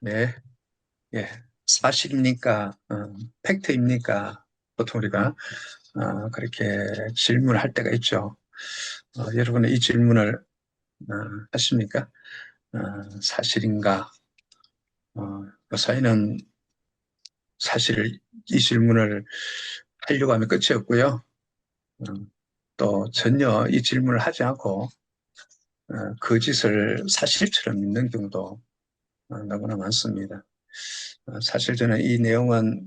네, 예. 사실입니까? 팩트입니까? 보통 우리가 그렇게 질문할 때가 있죠. 여러분은 이 질문을 하십니까? 사실인가? 요사이는 사실 이 질문을 하려고 하면 끝이 없고요. 어, 또 전혀 이 질문을 하지 않고 거짓을 사실처럼 믿는 경우도 너무나 많습니다. 사실 저는 이 내용은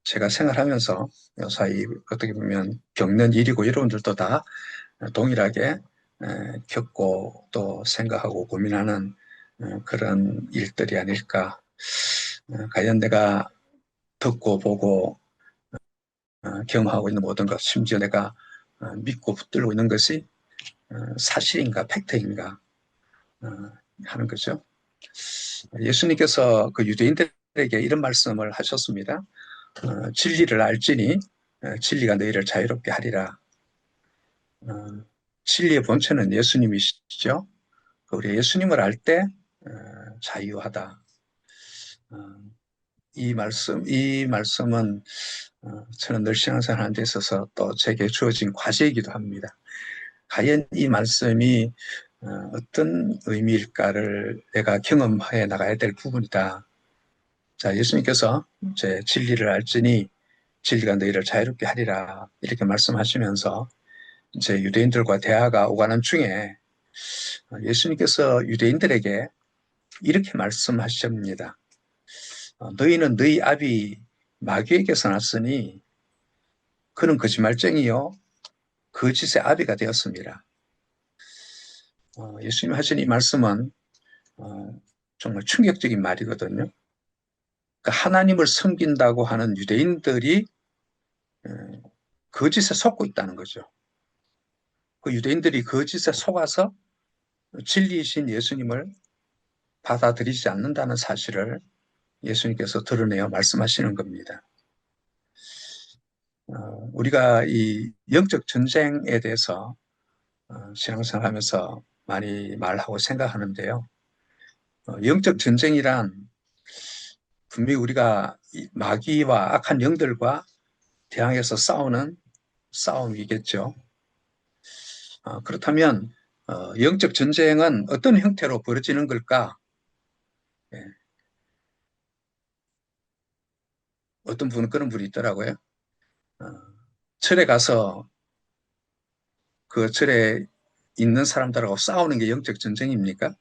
제가 생활하면서 요사이 어떻게 보면 겪는 일이고 여러분들도 다 동일하게 겪고 또 생각하고 고민하는 그런 일들이 아닐까. 과연 내가 듣고 보고 경험하고 있는 모든 것, 심지어 내가 믿고 붙들고 있는 것이 사실인가, 팩트인가 어, 하는 거죠. 예수님께서 그 유대인들에게 이런 말씀을 하셨습니다. 진리를 알지니 진리가 너희를 자유롭게 하리라. 어, 진리의 본체는 예수님이시죠. 우리 예수님을 알 때 자유하다. 어, 이 말씀은 저는 늘 신앙생활하는 데 있어서 또 제게 주어진 과제이기도 합니다. 과연 이 말씀이 어떤 의미일까를 내가 경험해 나가야 될 부분이다. 자, 예수님께서 제 진리를 알지니 진리가 너희를 자유롭게 하리라 이렇게 말씀하시면서 이제 유대인들과 대화가 오가는 중에 예수님께서 유대인들에게 이렇게 말씀하십니다. 너희는 너희 아비 마귀에게서 났으니 그는 거짓말쟁이요 거짓의 아비가 되었습니다. 예수님이 하신 이 말씀은 정말 충격적인 말이거든요. 그러니까 하나님을 섬긴다고 하는 유대인들이 거짓에 속고 있다는 거죠. 그 유대인들이 거짓에 속아서 진리이신 예수님을 받아들이지 않는다는 사실을 예수님께서 드러내어 말씀하시는 겁니다. 우리가 이 영적 전쟁에 대해서 신앙생활 하면서 많이 말하고 생각하는데요. 영적 전쟁이란 분명히 우리가 마귀와 악한 영들과 대항해서 싸우는 싸움이겠죠. 그렇다면 영적 전쟁은 어떤 형태로 벌어지는 걸까? 예, 어떤 분은 그런 분이 있더라고요. 어, 절에 가서 그 절에 있는 사람들하고 싸우는 게 영적 전쟁입니까?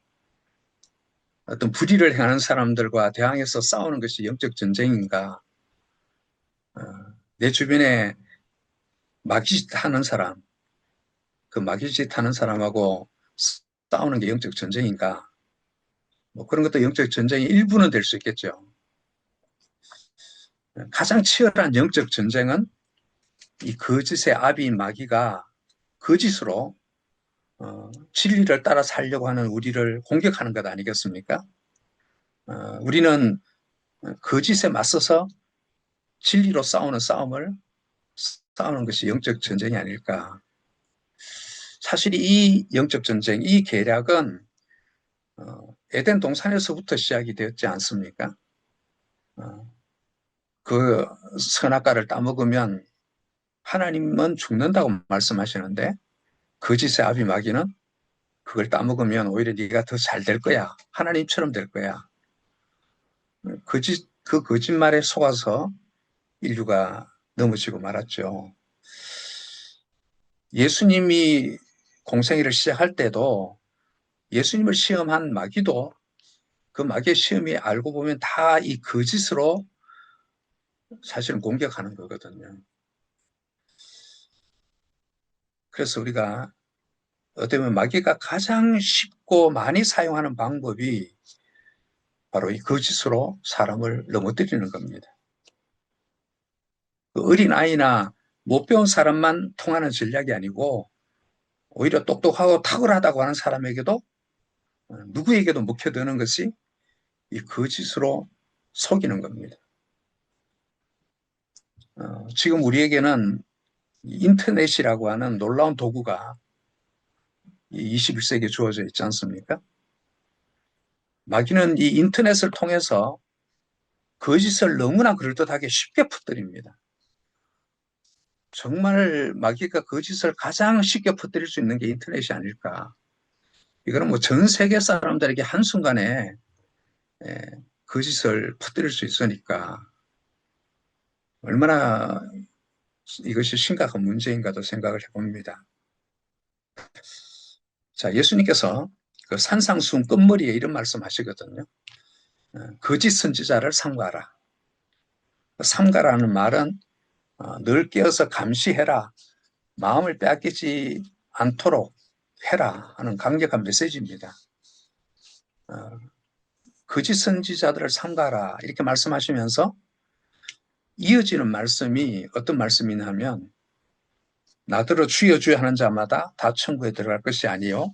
어떤 불의를 행하는 사람들과 대항해서 싸우는 것이 영적 전쟁인가? 어, 내 주변에 마귀짓 하는 사람, 그 마귀짓 하는 사람하고 싸우는 게 영적 전쟁인가? 뭐 그런 것도 영적 전쟁의 일부는 될 수 있겠죠. 가장 치열한 영적 전쟁은 이 거짓의 아비인 마귀가 거짓으로 진리를 따라 살려고 하는 우리를 공격하는 것 아니겠습니까? 우리는 거짓에 맞서서 진리로 싸우는 싸움을 싸우는 것이 영적 전쟁이 아닐까. 사실 이 영적 전쟁, 이 계략은 에덴 동산에서부터 시작이 되었지 않습니까? 어, 그 선악과를 따먹으면 하나님은 죽는다고 말씀하시는데 거짓의 아비 마귀는 그걸 따먹으면 오히려 네가 더 잘 될 거야. 하나님처럼 될 거야. 그 거짓말에 속아서 인류가 넘어지고 말았죠. 예수님이 공생애를 시작할 때도 예수님을 시험한 마귀도 그 마귀의 시험이 알고 보면 다 이 거짓으로 사실은 공격하는 거거든요. 그래서 우리가 어떻게 보면 마귀가 가장 쉽고 많이 사용하는 방법이 바로 이 거짓으로 사람을 넘어뜨리는 겁니다. 그 어린 아이나 못 배운 사람만 통하는 전략이 아니고 오히려 똑똑하고 탁월하다고 하는 사람에게도 누구에게도 먹혀드는 것이 이 거짓으로 속이는 겁니다. 지금 우리에게는 인터넷이라고 하는 놀라운 도구가 21세기에 주어져 있지 않습니까? 마귀는 이 인터넷을 통해서 거짓을 너무나 그럴듯하게 쉽게 퍼뜨립니다. 정말 마귀가 거짓을 가장 쉽게 퍼뜨릴 수 있는 게 인터넷이 아닐까. 이거는 뭐 전 세계 사람들에게 한순간에 예, 거짓을 퍼뜨릴 수 있으니까 얼마나 이것이 심각한 문제인가도 생각을 해봅니다. 자, 예수님께서 그 산상수훈 끝머리에 이런 말씀 하시거든요. 거짓 선지자를 삼가라. 삼가라는 말은 늘 깨어서 감시해라. 마음을 빼앗기지 않도록 해라 하는 강력한 메시지입니다. 거짓 선지자들을 삼가라 이렇게 말씀하시면서 이어지는 말씀이 어떤 말씀이냐 하면 나더러 주여 주여 하는 자마다 다 천국에 들어갈 것이 아니요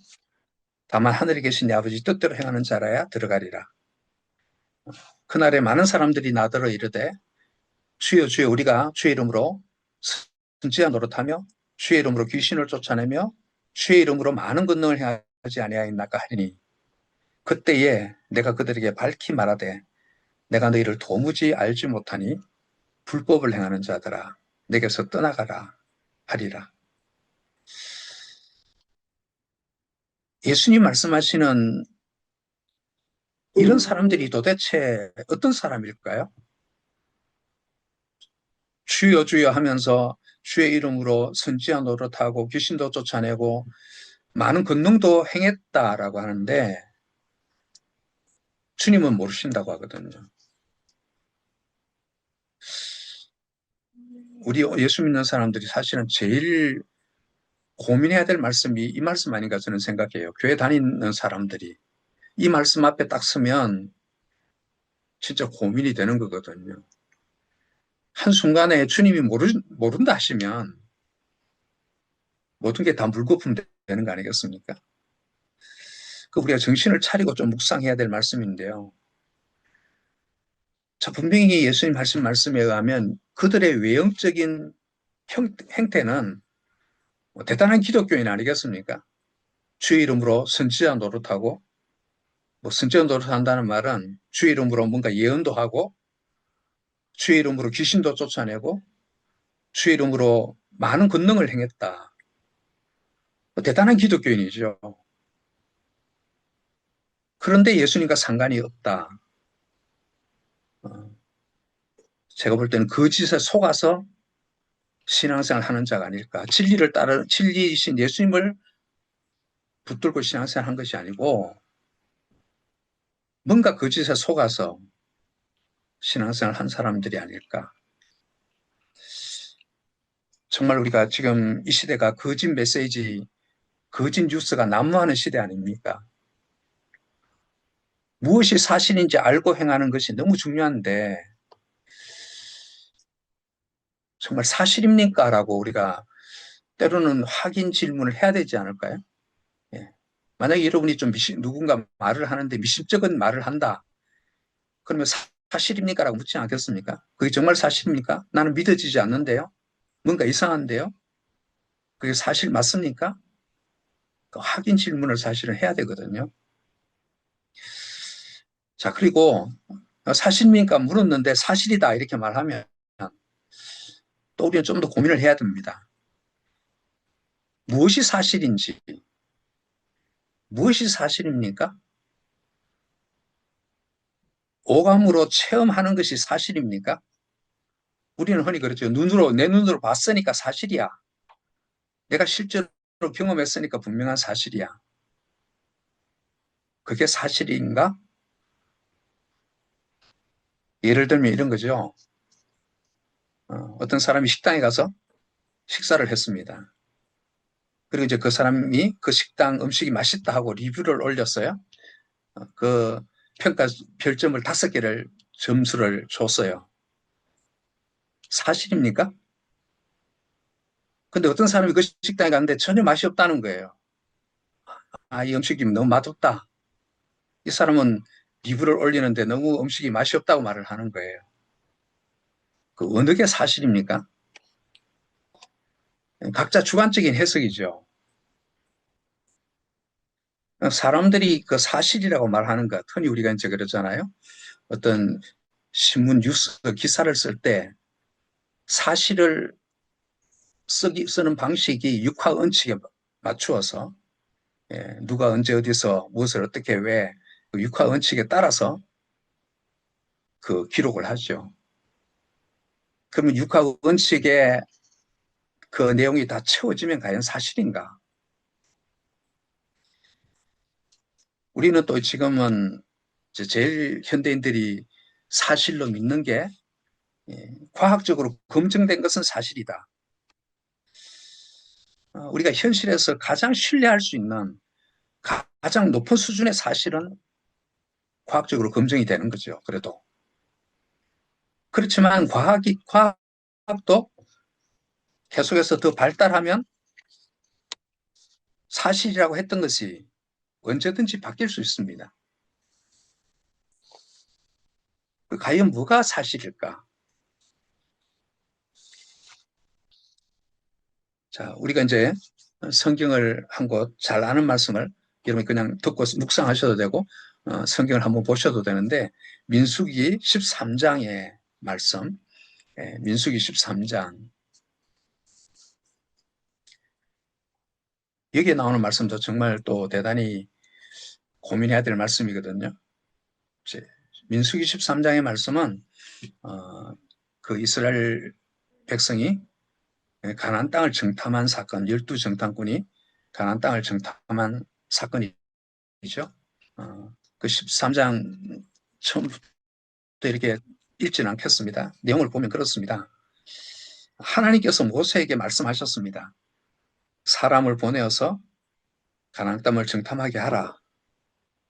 다만 하늘에 계신 내 아버지 뜻대로 행하는 자라야 들어가리라. 그날에 많은 사람들이 나더러 이르되 주여 주여 우리가 주의 이름으로 선지자 노릇하며 주의 이름으로 귀신을 쫓아내며 주의 이름으로 많은 권능을 행하지 아니하였나까 하리니 그때에 내가 그들에게 밝히 말하되 내가 너희를 도무지 알지 못하니 불법을 행하는 자들아 내게서 떠나가라 하리라. 예수님 말씀하시는 이런 사람들이 도대체 어떤 사람일까요? 주여 주여 하면서 주의 이름으로 선지자 노릇하고 귀신도 쫓아내고 많은 권능도 행했다라고 하는데 주님은 모르신다고 하거든요. 우리 예수 믿는 사람들이 사실은 제일 고민해야 될 말씀이 이 말씀 아닌가 저는 생각해요. 교회 다니는 사람들이 이 말씀 앞에 딱 서면 진짜 고민이 되는 거거든요. 한순간에 주님이 모른다 하시면 모든 게 다 물거품 되는 거 아니겠습니까? 그 우리가 정신을 차리고 좀 묵상해야 될 말씀인데요. 자, 분명히 예수님 하신 말씀에 의하면 그들의 외형적인 행태는 대단한 기독교인 아니겠습니까? 주의 이름으로 선지자 노릇하고 뭐 선지자 노릇한다는 말은 주의 이름으로 뭔가 예언도 하고 주의 이름으로 귀신도 쫓아내고 주의 이름으로 많은 권능을 행했다. 대단한 기독교인이죠. 그런데 예수님과 상관이 없다. 제가 볼 때는 거짓에 속아서 신앙생활 하는 자가 아닐까. 진리를 따르, 진리이신 예수님을 붙들고 신앙생활 한 것이 아니고 뭔가 거짓에 속아서 신앙생활 한 사람들이 아닐까. 정말 우리가 지금 이 시대가 거짓 메시지, 거짓 뉴스가 난무하는 시대 아닙니까? 무엇이 사실인지 알고 행하는 것이 너무 중요한데 정말 사실입니까? 라고 우리가 때로는 확인 질문을 해야 되지 않을까요? 예. 만약에 여러분이 좀 누군가 말을 하는데 미심쩍은 말을 한다. 그러면 사실입니까? 라고 묻지 않겠습니까? 그게 정말 사실입니까? 나는 믿어지지 않는데요? 뭔가 이상한데요? 그게 사실 맞습니까? 그 확인 질문을 사실은 해야 되거든요. 자, 그리고 사실입니까? 물었는데 사실이다. 이렇게 말하면 또 우리는 좀 더 고민을 해야 됩니다. 무엇이 사실인지, 무엇이 사실입니까? 오감으로 체험하는 것이 사실입니까? 우리는 흔히 그렇죠. 내 눈으로 봤으니까 사실이야. 내가 실제로 경험했으니까 분명한 사실이야. 그게 사실인가? 예를 들면 이런 거죠. 어떤 사람이 식당에 가서 식사를 했습니다. 그리고 이제 그 사람이 그 식당 음식이 맛있다 하고 리뷰를 올렸어요. 그 평가 별점을 5개를 점수를 줬어요. 사실입니까? 근데 어떤 사람이 그 식당에 갔는데 전혀 맛이 없다는 거예요. 아, 이 음식이 너무 맛없다. 이 사람은 리뷰를 올리는데 너무 음식이 맛이 없다고 말을 하는 거예요. 그 어느 게 사실입니까? 각자 주관적인 해석이죠. 사람들이 그 사실이라고 말하는 것, 흔히 우리가 이제 그러잖아요. 어떤 신문 뉴스 기사를 쓸 때 사실을 쓰는 방식이 육하원칙에 맞추어서, 누가 언제 어디서 무엇을 어떻게 왜 그 육하원칙에 따라서 그 기록을 하죠. 그러면 육하원칙에 그 내용이 다 채워지면 과연 사실인가? 우리는 또 지금은 제일 현대인들이 사실로 믿는 게, 과학적으로 검증된 것은 사실이다. 우리가 현실에서 가장 신뢰할 수 있는 가장 높은 수준의 사실은 과학적으로 검증이 되는 거죠. 그래도. 그렇지만 과학도 계속해서 더 발달하면 사실이라고 했던 것이 언제든지 바뀔 수 있습니다. 과연 뭐가 사실일까? 자, 우리가 이제 성경을 한 곳 잘 아는 말씀을 여러분 그냥 듣고 묵상하셔도 되고, 성경을 한번 보셔도 되는데, 민수기 13장의 말씀, 민수기 13장. 여기에 나오는 말씀도 정말 또 대단히 고민해야 될 말씀이거든요. 민수기 13장의 말씀은 그 이스라엘 백성이 가나안 땅을 정탐한 사건, 12정탐꾼이 가나안 땅을 정탐한 사건이죠. 그 13장 처음부터 이렇게 읽지는 않겠습니다. 내용을 보면 그렇습니다. 하나님께서 모세에게 말씀하셨습니다. 사람을 보내어서 가나안 땅을 정탐하게 하라.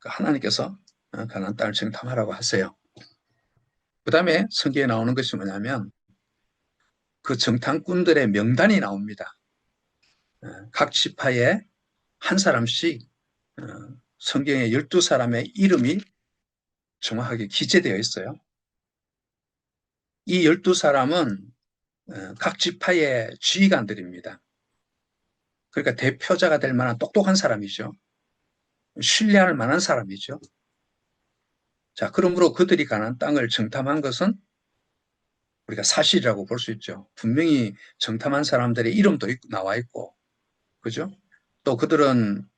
하나님께서 가나안 땅을 정탐하라고 하세요. 그 다음에 성경에 나오는 것이 뭐냐면 그 정탐꾼들의 명단이 나옵니다. 각 지파에 한 사람씩 성경에 12사람의 이름이 정확하게 기재되어 있어요. 이 12사람은 각 지파의 지휘관들입니다. 그러니까 대표자가 될 만한 똑똑한 사람이죠. 신뢰할 만한 사람이죠. 자, 그러므로 그들이 가나안 땅을 정탐한 것은 우리가 사실이라고 볼 수 있죠. 분명히 정탐한 사람들의 이름도 나와 있고, 그죠? 또 그들은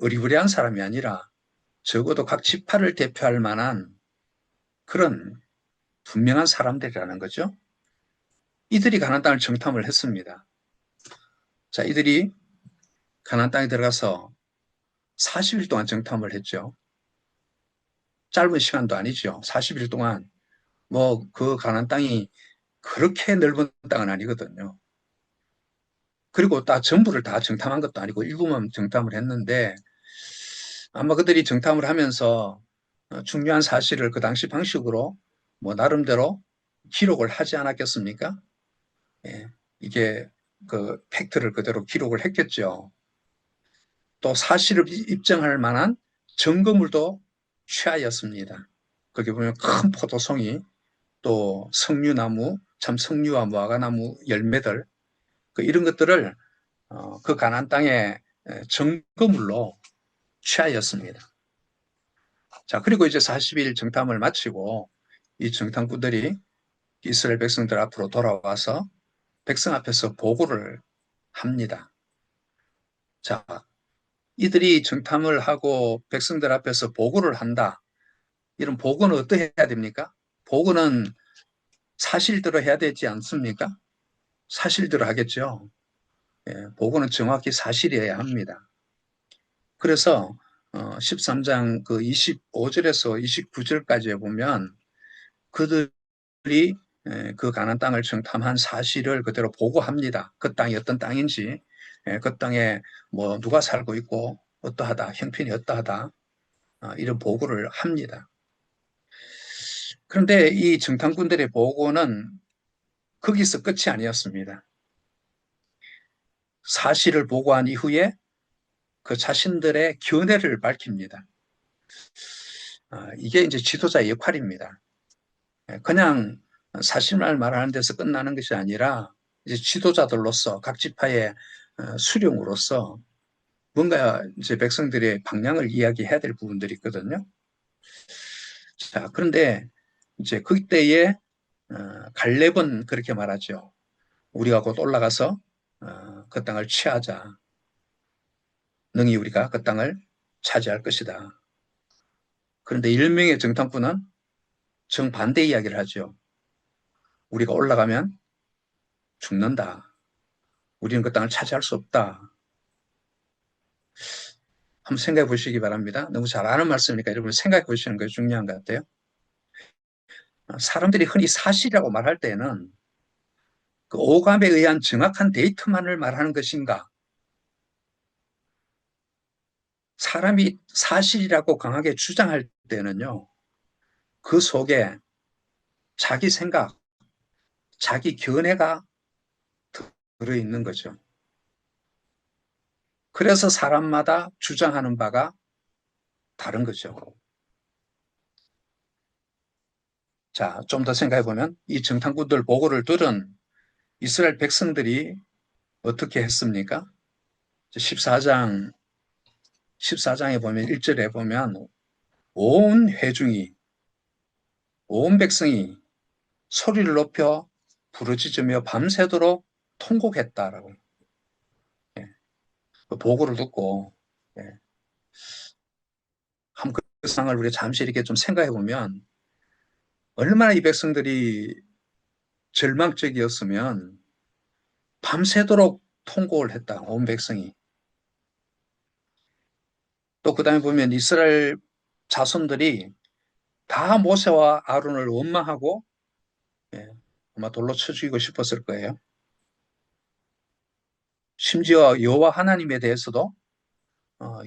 어리부리한 사람이 아니라 적어도 각 지파를 대표할 만한 그런 분명한 사람들이라는 거죠. 이들이 가나안 땅을 정탐을 했습니다. 자, 이들이 가나안 땅에 들어가서 40일 동안 정탐을 했죠. 짧은 시간도 아니죠. 40일 동안 뭐 그 가나안 땅이 그렇게 넓은 땅은 아니거든요. 그리고 다 전부를 다 정탐한 것도 아니고 일부만 정탐을 했는데, 아마 그들이 정탐을 하면서 중요한 사실을 그 당시 방식으로 뭐 나름대로 기록을 하지 않았겠습니까? 예, 이게 그 팩트를 그대로 기록을 했겠죠. 또 사실을 입증할 만한 증거물도 취하였습니다. 거기 보면 큰 포도송이, 또 석류나무, 참 석류와 무화과나무 열매들, 이런 것들을 그 가나안 땅의 증거물로 취하였습니다. 자, 그리고 이제 40일 정탐을 마치고 이 정탐꾼들이 이스라엘 백성들 앞으로 돌아와서 백성 앞에서 보고를 합니다. 자, 이들이 정탐을 하고 백성들 앞에서 보고를 한다. 이런 보고는 어떻게 해야 됩니까? 보고는 사실대로 해야 되지 않습니까? 사실대로 하겠죠. 보고는 정확히 사실이어야 합니다. 그래서 13장 그 25절에서 29절까지에 보면 그들이 그 가나안 땅을 정탐한 사실을 그대로 보고합니다. 그 땅이 어떤 땅인지, 그 땅에 뭐 누가 살고 있고 어떠하다, 형편이 어떠하다, 이런 보고를 합니다. 그런데 이 정탐꾼들의 보고는 거기서 끝이 아니었습니다. 사실을 보고한 이후에 그 자신들의 견해를 밝힙니다. 이게 이제 지도자의 역할입니다. 그냥 사실만 말하는 데서 끝나는 것이 아니라 이제 지도자들로서 각 지파의 수령으로서 뭔가 이제 백성들의 방향을 이야기해야 될 부분들이 있거든요. 자, 그런데 이제 그때에 갈렙은 그렇게 말하죠. 우리가 곧 올라가서 그 땅을 취하자. 능히 우리가 그 땅을 차지할 것이다. 그런데 1명의 정탐꾼은 정반대 이야기를 하죠. 우리가 올라가면 죽는다. 우리는 그 땅을 차지할 수 없다. 한번 생각해 보시기 바랍니다. 너무 잘 아는 말씀이니까 여러분 생각해 보시는 게 중요한 것 같아요. 사람들이 흔히 사실이라고 말할 때는 그 오감에 의한 정확한 데이터만을 말하는 것인가? 사람이 사실이라고 강하게 주장할 때는요, 그 속에 자기 생각, 자기 견해가 들어있는 거죠. 그래서 사람마다 주장하는 바가 다른 거죠. 자, 좀 더 생각해 보면 이 정탐꾼들 보고를 들은 이스라엘 백성들이 어떻게 했습니까? 14장, 14장에 보면 1절에 보면 온 회중이, 온 백성이 소리를 높여 부르짖으며 밤새도록 통곡했다라고. 예, 그 보고를 듣고, 예, 한번 그 상황을 우리가 잠시 이렇게 좀 생각해 보면 얼마나 이 백성들이 절망적이었으면 밤새도록 통곡을 했다. 온 백성이. 또 그다음에 보면 이스라엘 자손들이 다 모세와 아론을 원망하고, 예, 아마 돌로 쳐 죽이고 싶었을 거예요. 심지어 여호와 하나님에 대해서도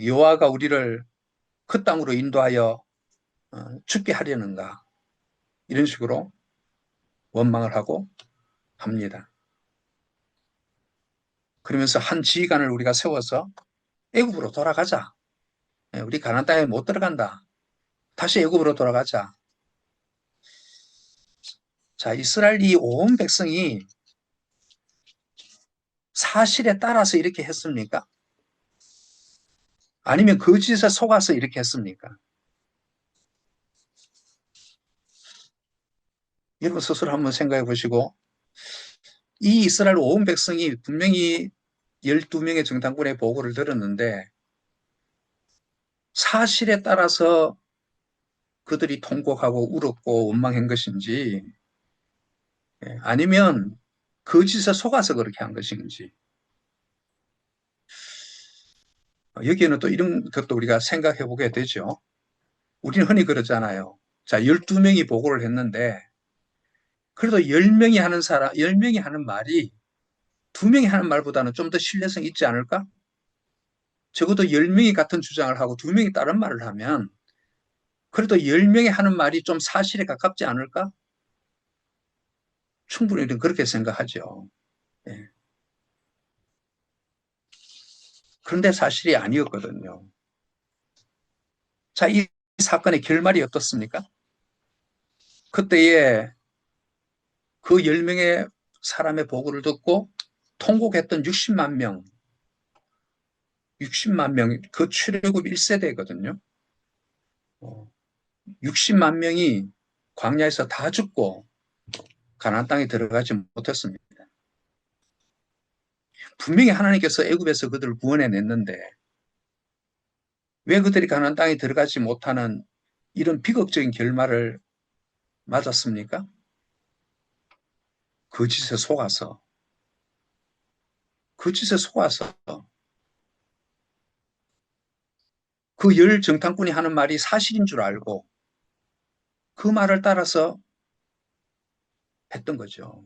여호와가 우리를 그 땅으로 인도하여 죽게 하려는가 이런 식으로 원망을 하고 합니다. 그러면서 한 지휘관을 우리가 세워서 애굽으로 돌아가자. 예, 우리 가나안 땅에 못 들어간다. 다시 애굽으로 돌아가자. 자, 이스라엘 이 온 백성이 사실에 따라서 이렇게 했습니까? 아니면 거짓에 속아서 이렇게 했습니까? 여러분 스스로 한번 생각해 보시고 이 이스라엘 온 백성이 분명히 12명의 정탐꾼의 보고를 들었는데 사실에 따라서 그들이 통곡하고 울었고 원망한 것인지 아니면 거짓에 속아서 그렇게 한 것인지 여기에는 또 이런 것도 우리가 생각해 보게 되죠. 우리는 흔히 그러잖아요. 자, 12명이 보고를 했는데 그래도 10명이 하는 사람, 10명이 하는 말이 2명이 하는 말보다는 좀 더 신뢰성 있지 않을까? 적어도 10명이 같은 주장을 하고 2명이 다른 말을 하면 그래도 10명이 하는 말이 좀 사실에 가깝지 않을까? 충분히 그렇게 생각하죠. 예. 그런데 사실이 아니었거든요. 자, 이 사건의 결말이 어떻습니까? 그때에 그 10명의 사람의 보고를 듣고 통곡했던 60만 명, 60만 명, 그 출애굽 1세대거든요. 60만 명이 광야에서 다 죽고 가나안 땅에 들어가지 못했습니다. 분명히 하나님께서 애굽에서 그들을 구원해냈는데 왜 그들이 가나안 땅에 들어가지 못하는 이런 비극적인 결말을 맞았습니까? 거짓에 속아서, 거짓에 속아서 그 열 정탐꾼이 하는 말이 사실인 줄 알고 그 말을 따라서 했던 거죠.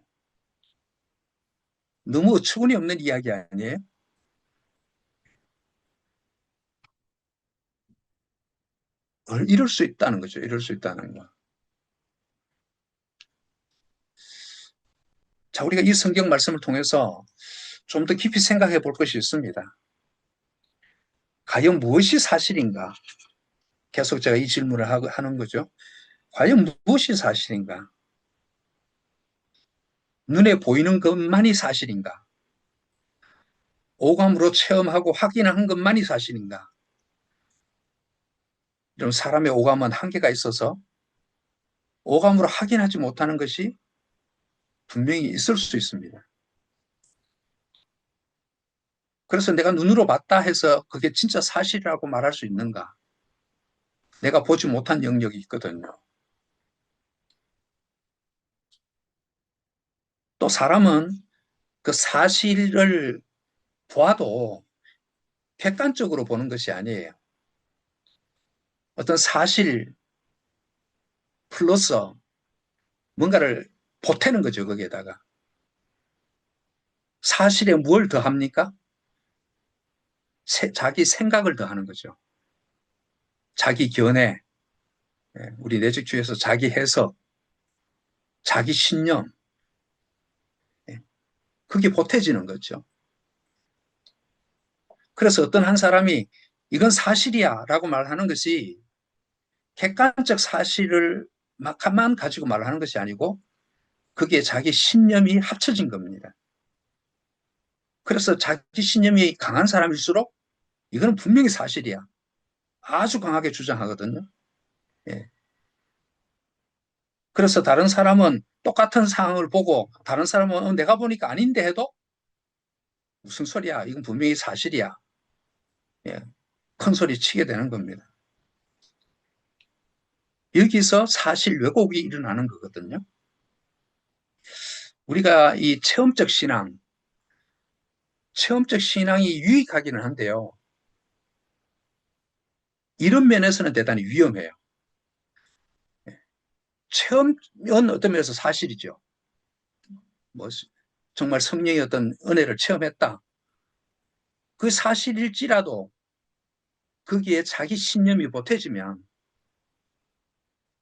너무 어처구니 없는 이야기 아니에요? 이럴 수 있다는 거죠. 이럴 수 있다는 거. 자, 우리가 이 성경 말씀을 통해서 좀 더 깊이 생각해 볼 것이 있습니다. 과연 무엇이 사실인가? 계속 제가 이 질문을 하는 거죠. 과연 무엇이 사실인가? 눈에 보이는 것만이 사실인가? 오감으로 체험하고 확인한 것만이 사실인가? 좀 사람의 오감은 한계가 있어서 오감으로 확인하지 못하는 것이 분명히 있을 수 있습니다. 그래서 내가 눈으로 봤다 해서 그게 진짜 사실이라고 말할 수 있는가? 내가 보지 못한 영역이 있거든요. 또 사람은 그 사실을 보아도 객관적으로 보는 것이 아니에요. 어떤 사실 플러스 뭔가를 보태는 거죠, 거기에다가. 사실에 뭘 더합니까? 자기 생각을 더하는 거죠. 자기 견해, 우리 내적주의에서 자기 해석, 자기 신념, 그게 보태지는 거죠. 그래서 어떤 한 사람이 이건 사실이야 라고 말하는 것이 객관적 사실을 만 가지고 말하는 것이 아니고 그게 자기 신념이 합쳐진 겁니다. 그래서 자기 신념이 강한 사람일수록 이거는 분명히 사실이야. 아주 강하게 주장하거든요. 예. 그래서 다른 사람은 똑같은 상황을 보고 다른 사람은 내가 보니까 아닌데 해도 무슨 소리야. 이건 분명히 사실이야. 예. 큰 소리 치게 되는 겁니다. 여기서 사실 왜곡이 일어나는 거거든요. 우리가 이 체험적 신앙이 유익하기는 한데요. 이런 면에서는 대단히 위험해요. 체험은 어떤 면에서 사실이죠. 뭐 정말 성령의 어떤 은혜를 체험했다. 그 사실일지라도 거기에 자기 신념이 보태지면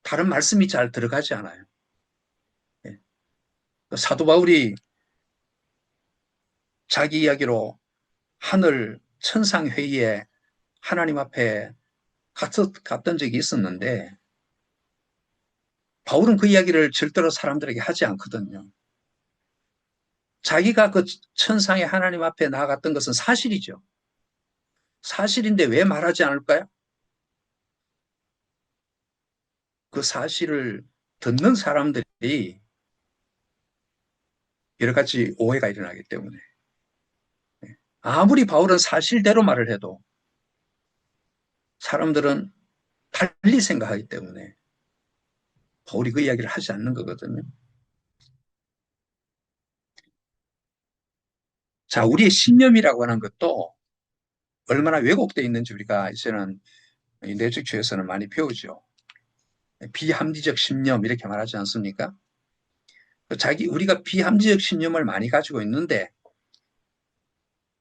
다른 말씀이 잘 들어가지 않아요. 예. 사도 바울이 자기 이야기로 하늘 천상회의에 하나님 앞에 갔던 적이 있었는데 바울은 그 이야기를 절대로 사람들에게 하지 않거든요. 자기가 그 천상의 하나님 앞에 나아갔던 것은 사실이죠. 사실인데 왜 말하지 않을까요? 그 사실을 듣는 사람들이 여러 가지 오해가 일어나기 때문에 아무리 바울은 사실대로 말을 해도 사람들은 달리 생각하기 때문에 바울이 그 이야기를 하지 않는 거거든요. 자, 우리의 신념이라고 하는 것도 얼마나 왜곡되어 있는지 우리가 이제는 내적주에서는 많이 배우죠. 비합리적 신념 이렇게 말하지 않습니까? 우리가 비합리적 신념을 많이 가지고 있는데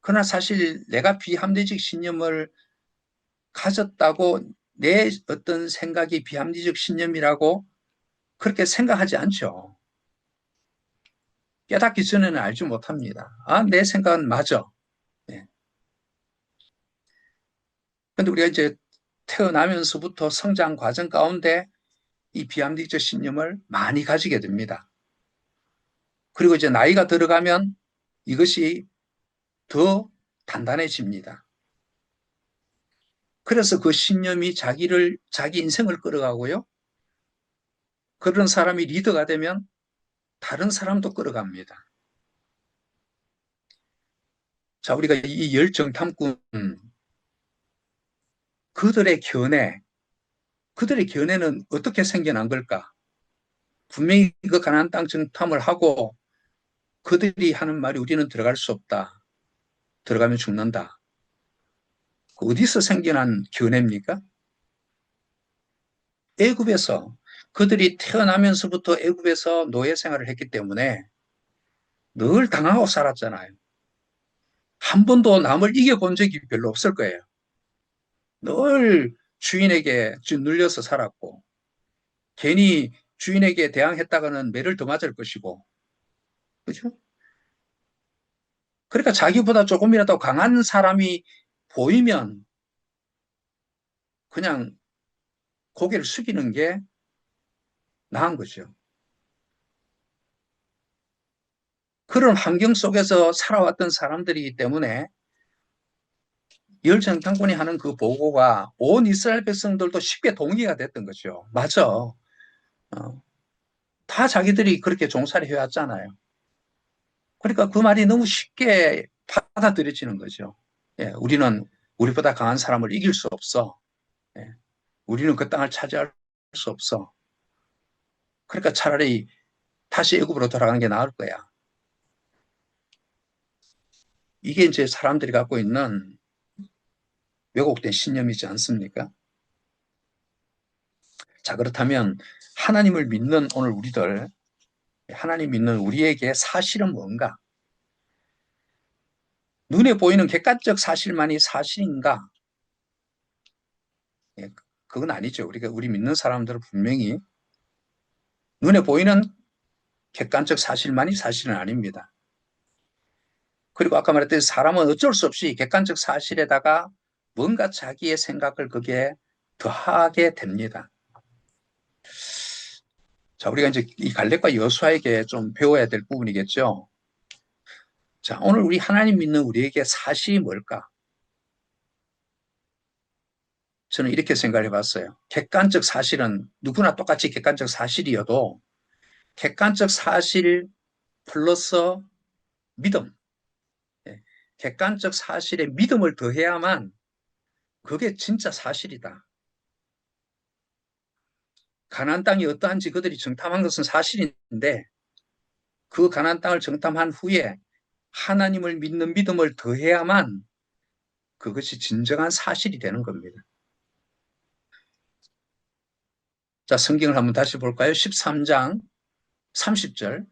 그러나 사실 내가 비합리적 신념을 가졌다고 내 어떤 생각이 비합리적 신념이라고 그렇게 생각하지 않죠. 깨닫기 전에는 알지 못합니다. 아, 내 생각은 맞아. 네. 근데 우리가 이제 태어나면서부터 성장 과정 가운데 이 비합리적 신념을 많이 가지게 됩니다. 그리고 이제 나이가 들어가면 이것이 더 단단해집니다. 그래서 그 신념이 자기 인생을 끌어가고요. 그런 사람이 리더가 되면 다른 사람도 끌어갑니다. 자, 우리가 이 열정 탐꾼, 그들의 견해, 그들의 견해는 어떻게 생겨난 걸까? 분명히 그 가나안 땅 정탐을 하고 그들이 하는 말이 우리는 들어갈 수 없다. 들어가면 죽는다. 어디서 생겨난 견해입니까? 애굽에서 그들이 태어나면서부터 애굽에서 노예 생활을 했기 때문에 늘 당하고 살았잖아요. 한 번도 남을 이겨본 적이 별로 없을 거예요. 늘 주인에게 눌려서 살았고 괜히 주인에게 대항했다가는 매를 더 맞을 것이고 그죠? 그러니까 자기보다 조금이라도 강한 사람이 보이면 그냥 고개를 숙이는 게 나은 거죠. 그런 환경 속에서 살아왔던 사람들이기 때문에 열정당군이 하는 그 보고가 온 이스라엘 백성들도 쉽게 동의가 됐던 거죠. 맞아. 다 자기들이 그렇게 종살이 해왔잖아요. 그러니까 그 말이 너무 쉽게 받아들여지는 거죠. 예, 우리는 우리보다 강한 사람을 이길 수 없어. 예, 우리는 그 땅을 차지할 수 없어. 그러니까 차라리 다시 애굽으로 돌아가는 게 나을 거야. 이게 이제 사람들이 갖고 있는 왜곡된 신념이지 않습니까? 자, 그렇다면 하나님을 믿는 오늘 우리들, 하나님 믿는 우리에게 사실은 뭔가? 눈에 보이는 객관적 사실만이 사실인가? 예, 그건 아니죠. 우리 믿는 사람들은 분명히 눈에 보이는 객관적 사실만이 사실은 아닙니다. 그리고 아까 말했듯이 사람은 어쩔 수 없이 객관적 사실에다가 뭔가 자기의 생각을 거기에 더하게 됩니다. 자, 우리가 이제 이 갈렙과 여호수아에게 좀 배워야 될 부분이겠죠. 자, 오늘 우리 하나님 믿는 우리에게 사실이 뭘까? 저는 이렇게 생각해 봤어요. 객관적 사실은 누구나 똑같이 객관적 사실이어도 객관적 사실 플러스 믿음. 예, 객관적 사실에 믿음을 더해야만 그게 진짜 사실이다. 가나안 땅이 어떠한지 그들이 정탐한 것은 사실인데 그 가나안 땅을 정탐한 후에 하나님을 믿는 믿음을 더해야만 그것이 진정한 사실이 되는 겁니다. 자, 성경을 한번 다시 볼까요? 13장 30절.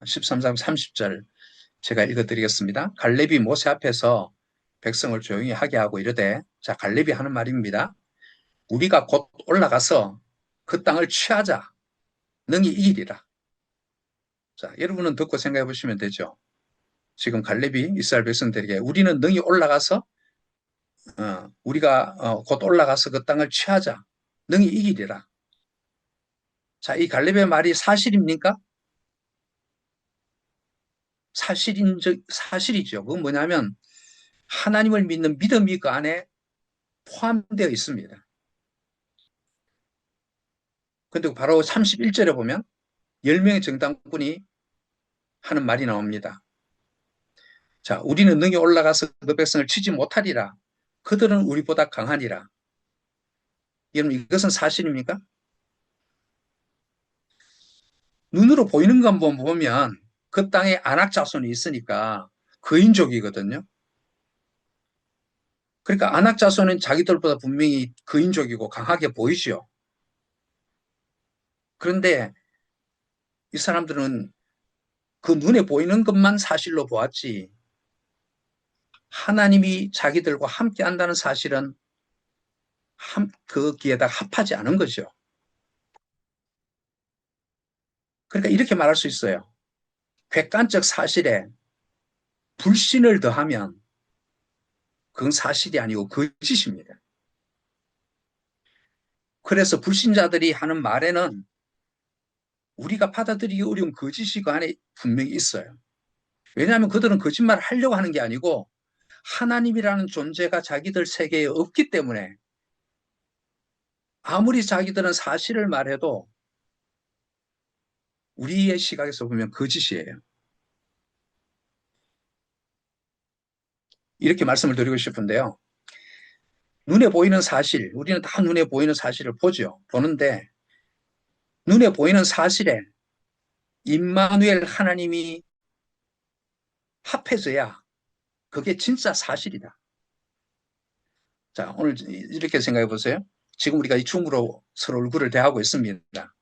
13장 30절 제가 읽어드리겠습니다. 갈렙이 모세 앞에서 백성을 조용히 하게 하고 이르되, 자, 갈렙이 하는 말입니다. 우리가 곧 올라가서 그 땅을 취하자. 능히 이기리라. 자, 여러분은 듣고 생각해 보시면 되죠. 지금 갈렙이 이스라엘 백성들에게 우리는 능히 올라가서 우리가 곧 올라가서 그 땅을 취하자. 능히 이기리라. 자, 이 갈렙의 말이 사실입니까? 사실이죠. 그건 뭐냐면 하나님을 믿는 믿음이 그 안에 포함되어 있습니다. 근데 바로 31절에 보면 10명의 정탐꾼이 하는 말이 나옵니다. 자, 우리는 능히 올라가서 그 백성을 치지 못하리라. 그들은 우리보다 강하니라. 여러분, 이것은 사실입니까? 눈으로 보이는 것만 보면 그 땅에 안악 자손이 있으니까 그인족이거든요. 그러니까 안악 자손은 자기들보다 분명히 그인족이고 강하게 보이죠. 그런데 이 사람들은 그 눈에 보이는 것만 사실로 보았지 하나님이 자기들과 함께 한다는 사실은 거기에다 합하지 않은 거죠. 그러니까 이렇게 말할 수 있어요. 객관적 사실에 불신을 더하면 그건 사실이 아니고 거짓입니다. 그래서 불신자들이 하는 말에는 우리가 받아들이기 어려운 거짓이 그 안에 분명히 있어요. 왜냐하면 그들은 거짓말을 하려고 하는 게 아니고 하나님이라는 존재가 자기들 세계에 없기 때문에 아무리 자기들은 사실을 말해도 우리의 시각에서 보면 거짓이에요. 이렇게 말씀을 드리고 싶은데요. 눈에 보이는 사실, 우리는 다 눈에 보이는 사실을 보죠. 보는데 눈에 보이는 사실에 임마누엘 하나님이 합해져야 그게 진짜 사실이다. 자, 오늘 이렇게 생각해 보세요. 지금 우리가 이 줌으로 서로 얼굴을 대하고 있습니다.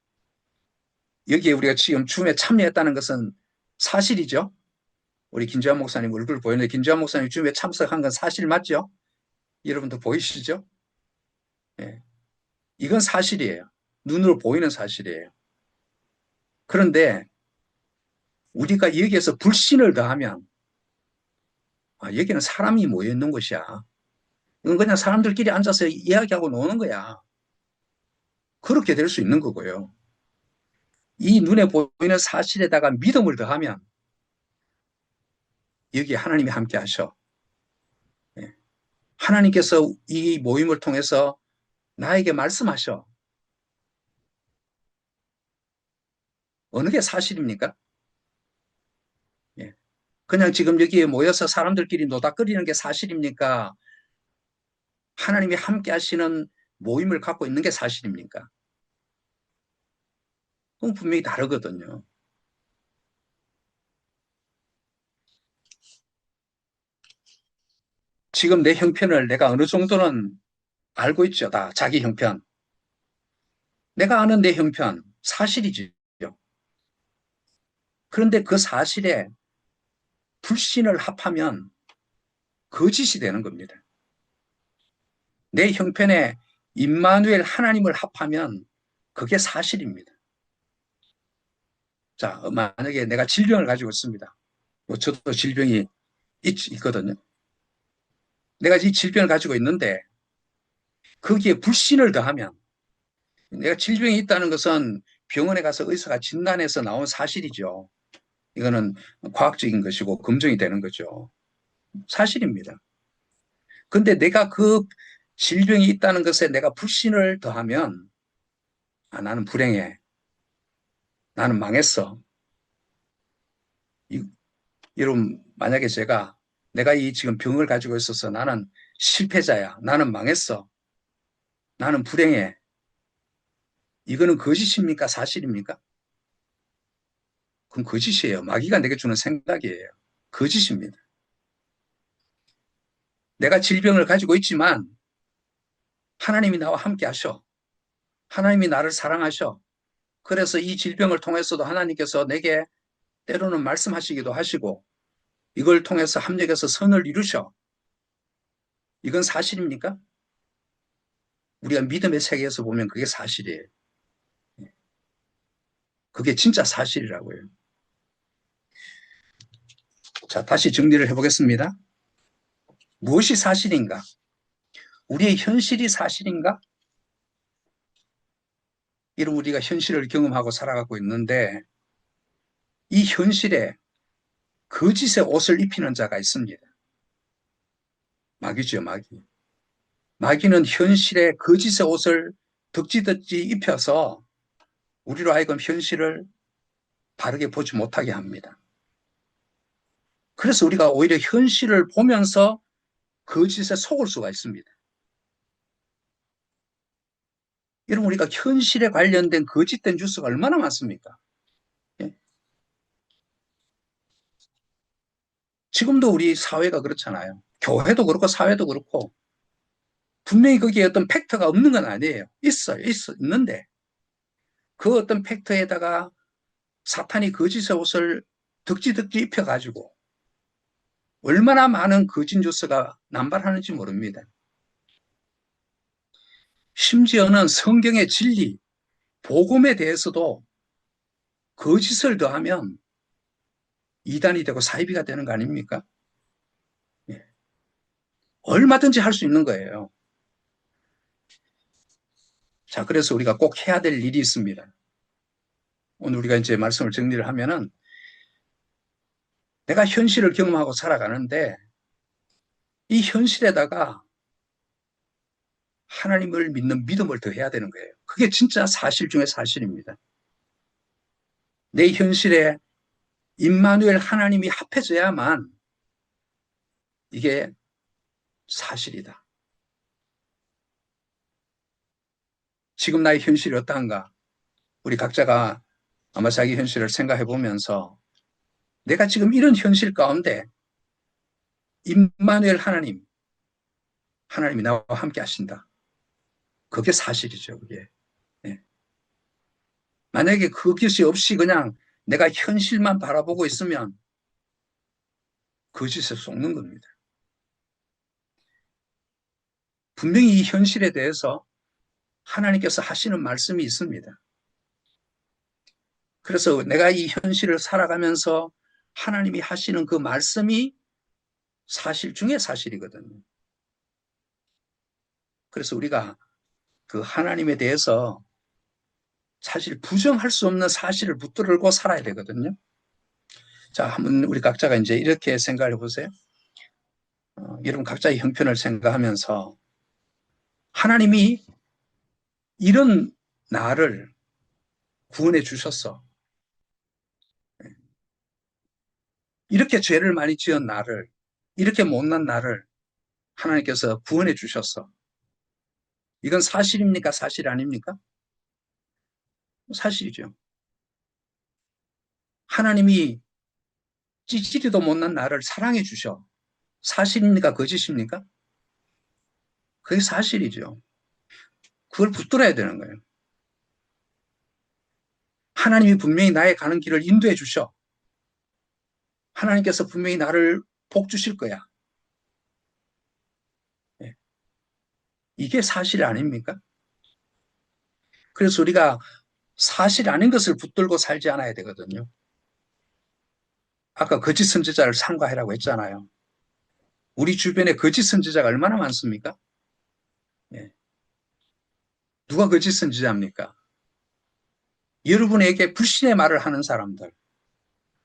여기에 우리가 지금 줌에 참여했다는 것은 사실이죠. 우리 김재환 목사님 얼굴 보이는데 김재환 목사님 줌에 참석한 건 사실 맞죠? 여러분도 보이시죠? 예. 이건 사실이에요. 눈으로 보이는 사실이에요. 그런데 우리가 여기에서 불신을 더하면 여기는 사람이 모여 있는 곳이야. 이건 그냥 사람들끼리 앉아서 이야기하고 노는 거야. 그렇게 될 수 있는 거고요. 이 눈에 보이는 사실에다가 믿음을 더하면 여기에 하나님이 함께 하셔. 예. 하나님께서 이 모임을 통해서 나에게 말씀하셔. 어느 게 사실입니까? 예. 그냥 지금 여기에 모여서 사람들끼리 노닥거리는 게 사실입니까? 하나님이 함께 하시는 모임을 갖고 있는 게 사실입니까? 그건 분명히 다르거든요. 지금 내 형편을 내가 어느 정도는 알고 있죠. 다 자기 형편. 내가 아는 내 형편, 사실이죠. 그런데 그 사실에 불신을 합하면 거짓이 되는 겁니다. 내 형편에 임마누엘 하나님을 합하면 그게 사실입니다. 자, 만약에 내가 질병을 가지고 있습니다. 뭐 저도 질병이 있거든요. 내가 이 질병을 가지고 있는데 거기에 불신을 더하면 내가 질병이 있다는 것은 병원에 가서 의사가 진단해서 나온 사실이죠. 이거는 과학적인 것이고 검증이 되는 거죠. 사실입니다. 근데 내가 그 질병이 있다는 것에 내가 불신을 더하면 아, 나는 불행해. 나는 망했어. 여러분, 만약에 내가 이 지금 병을 가지고 있어서 나는 실패자야. 나는 망했어. 나는 불행해. 이거는 거짓입니까? 사실입니까? 그럼 거짓이에요. 마귀가 내게 주는 생각이에요. 거짓입니다. 내가 질병을 가지고 있지만 하나님이 나와 함께 하셔. 하나님이 나를 사랑하셔. 그래서 이 질병을 통해서도 하나님께서 내게 때로는 말씀하시기도 하시고 이걸 통해서 합력해서 선을 이루셔. 이건 사실입니까? 우리가 믿음의 세계에서 보면 그게 사실이에요. 그게 진짜 사실이라고요. 자, 다시 정리를 해보겠습니다. 무엇이 사실인가? 우리의 현실이 사실인가? 이런 우리가 현실을 경험하고 살아가고 있는데 이 현실에 거짓의 옷을 입히는 자가 있습니다. 마귀죠, 마귀. 마귀는 현실에 거짓의 옷을 덕지덕지 입혀서 우리로 하여금 현실을 바르게 보지 못하게 합니다. 그래서 우리가 오히려 현실을 보면서 거짓에 속을 수가 있습니다. 여러분, 우리가 현실에 관련된 거짓된 뉴스가 얼마나 많습니까? 예? 지금도 우리 사회가 그렇잖아요. 교회도 그렇고 사회도 그렇고 분명히 거기에 어떤 팩트가 없는 건 아니에요. 있는데 그 어떤 팩트에다가 사탄이 거짓의 옷을 덕지덕지 입혀가지고 얼마나 많은 거짓 뉴스가 남발하는지 모릅니다. 심지어는 성경의 진리, 복음에 대해서도 거짓을 더하면 이단이 되고 사이비가 되는 거 아닙니까? 예. 얼마든지 할 수 있는 거예요. 자, 그래서 우리가 꼭 해야 될 일이 있습니다. 오늘 우리가 이제 말씀을 정리를 하면은 내가 현실을 경험하고 살아가는데 이 현실에다가 하나님을 믿는 믿음을 더해야 되는 거예요. 그게 진짜 사실 중에 사실입니다. 내 현실에 임마누엘 하나님이 합해져야만 이게 사실이다. 지금 나의 현실이 어떠한가? 우리 각자가 아마 자기 현실을 생각해 보면서 내가 지금 이런 현실 가운데 임마누엘 하나님이 나와 함께 하신다. 그게 사실이죠, 그게. 네. 만약에 그것이 없이 그냥 내가 현실만 바라보고 있으면 거짓에 속는 겁니다. 분명히 이 현실에 대해서 하나님께서 하시는 말씀이 있습니다. 그래서 내가 이 현실을 살아가면서 하나님이 하시는 그 말씀이 사실 중에 사실이거든요. 그래서 우리가 그 하나님에 대해서 사실 부정할 수 없는 사실을 붙들고 살아야 되거든요. 자, 한번 우리 각자가 이제 이렇게 생각해 보세요. 여러분 각자의 형편을 생각하면서 하나님이 이런 나를 구원해 주셨어. 이렇게 죄를 많이 지은 나를, 이렇게 못난 나를 하나님께서 구원해 주셨어. 이건 사실입니까? 사실 아닙니까? 사실이죠. 하나님이 찌질이도 못난 나를 사랑해 주셔. 사실입니까? 거짓입니까? 그게 사실이죠. 그걸 붙들어야 되는 거예요. 하나님이 분명히 나의 가는 길을 인도해 주셔. 하나님께서 분명히 나를 복 주실 거야. 예. 이게 사실 아닙니까? 그래서 우리가 사실 아닌 것을 붙들고 살지 않아야 되거든요. 아까 거짓 선지자를 삼가해라고 했잖아요. 우리 주변에 거짓 선지자가 얼마나 많습니까? 예. 누가 거짓 선지자입니까? 여러분에게 불신의 말을 하는 사람들,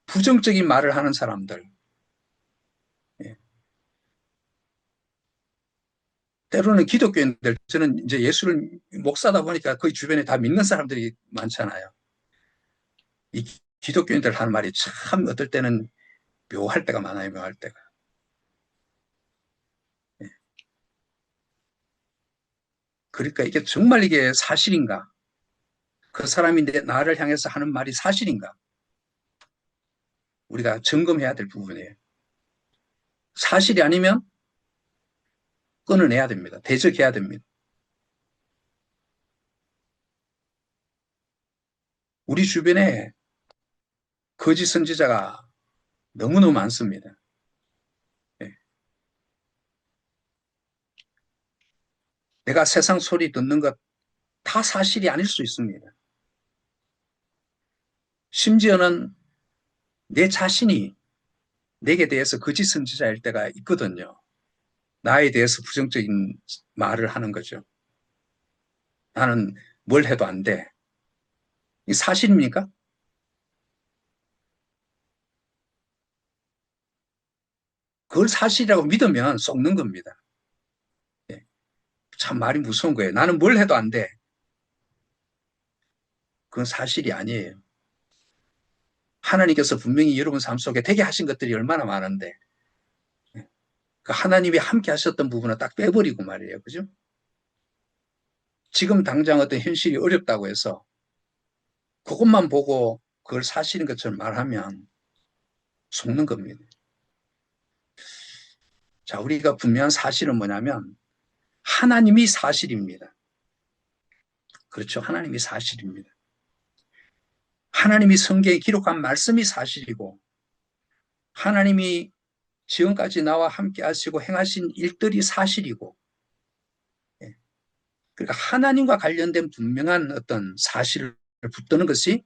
부정적인 말을 하는 사람들, 예. 때로는 기독교인들, 저는 이제 예수를 목사다 보니까 거의 주변에 다 믿는 사람들이 많잖아요. 이 기독교인들 하는 말이 참 어떨 때는 묘할 때가 많아요, 묘할 때가. 예. 그러니까 이게 정말 이게 사실인가? 그 사람이 나를 향해서 하는 말이 사실인가? 우리가 점검해야 될 부분이에요. 사실이 아니면 끊어내야 됩니다. 대적해야 됩니다. 우리 주변에 거짓 선지자가 너무너무 많습니다. 예. 내가 세상 소리 듣는 것 다 사실이 아닐 수 있습니다. 심지어는 내 자신이 내게 대해서 거짓 선지자일 때가 있거든요. 나에 대해서 부정적인 말을 하는 거죠. 나는 뭘 해도 안 돼. 이 사실입니까? 그걸 사실이라고 믿으면 속는 겁니다. 예. 참 말이 무서운 거예요. 나는 뭘 해도 안 돼. 그건 사실이 아니에요. 하나님께서 분명히 여러분 삶 속에 되게 하신 것들이 얼마나 많은데 그 하나님이 함께 하셨던 부분은 딱 빼버리고 말이에요. 그죠? 지금 당장 어떤 현실이 어렵다고 해서 그것만 보고 그걸 사실인 것처럼 말하면 속는 겁니다. 자, 우리가 분명한 사실은 뭐냐면 하나님이 사실입니다. 그렇죠. 하나님이 사실입니다. 하나님이 성경에 기록한 말씀이 사실이고 하나님이 지금까지 나와 함께 하시고 행하신 일들이 사실이고 예. 그러니까 하나님과 관련된 분명한 어떤 사실을 붙드는 것이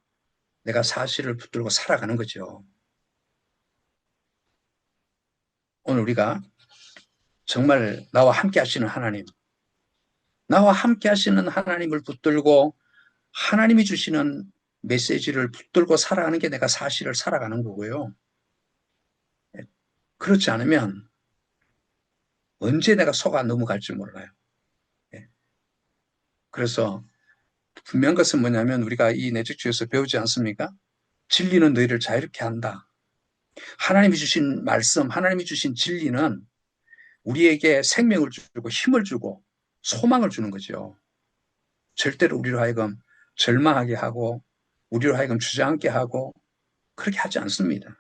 내가 사실을 붙들고 살아가는 거죠. 오늘 우리가 정말 나와 함께 하시는 하나님, 나와 함께 하시는 하나님을 붙들고 하나님이 주시는 메시지를 붙들고 살아가는 게 내가 사실을 살아가는 거고요. 그렇지 않으면 언제 내가 속아 넘어갈지 몰라요. 예. 그래서 분명한 것은 뭐냐면 우리가 이 내적주에서 배우지 않습니까? 진리는 너희를 자유롭게 한다. 하나님이 주신 말씀, 하나님이 주신 진리는 우리에게 생명을 주고 힘을 주고 소망을 주는 거죠. 절대로 우리로 하여금 절망하게 하고 우리로 하여금 주저앉게 하고 그렇게 하지 않습니다.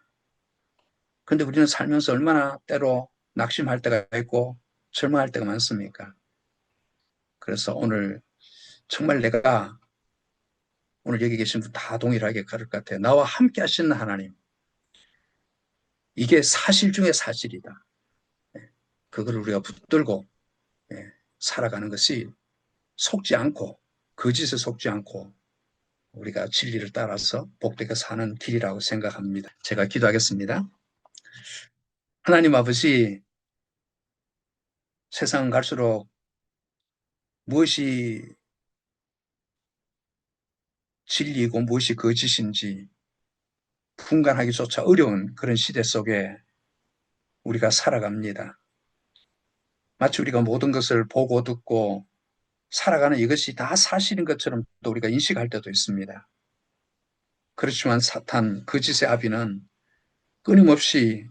그런데 우리는 살면서 얼마나 때로 낙심할 때가 있고 절망할 때가 많습니까? 그래서 오늘 정말 내가 오늘 여기 계신 분 다 동일하게 그럴 것 같아요. 나와 함께 하시는 하나님. 이게 사실 중에 사실이다. 그걸 우리가 붙들고 살아가는 것이 속지 않고 거짓에 속지 않고 우리가 진리를 따라서 복되게 사는 길이라고 생각합니다. 제가 기도하겠습니다. 하나님 아버지, 세상 갈수록 무엇이 진리이고 무엇이 거짓인지 분간하기조차 어려운 그런 시대 속에 우리가 살아갑니다. 마치 우리가 모든 것을 보고 듣고 살아가는 이것이 다 사실인 것처럼 또 우리가 인식할 때도 있습니다. 그렇지만 사탄, 거짓의 아비는 끊임없이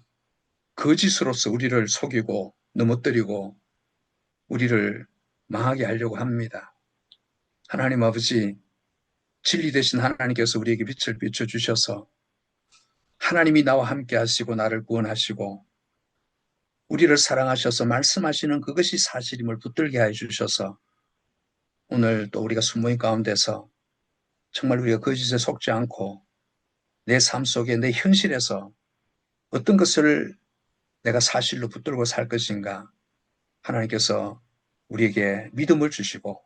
거짓으로서 우리를 속이고 넘어뜨리고 우리를 망하게 하려고 합니다. 하나님 아버지, 진리 되신 하나님께서 우리에게 빛을 비춰주셔서 하나님이 나와 함께 하시고 나를 구원하시고 우리를 사랑하셔서 말씀하시는 그것이 사실임을 붙들게 해주셔서 오늘 또 우리가 숨모임 가운데서 정말 우리가 거짓에 속지 않고 내 삶 속에 내 현실에서 어떤 것을 내가 사실로 붙들고 살 것인가 하나님께서 우리에게 믿음을 주시고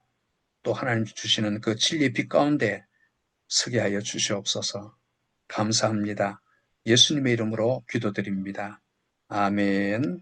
또 하나님 주시는 그 진리의 빛 가운데 서게 하여 주시옵소서. 감사합니다. 예수님의 이름으로 기도드립니다. 아멘.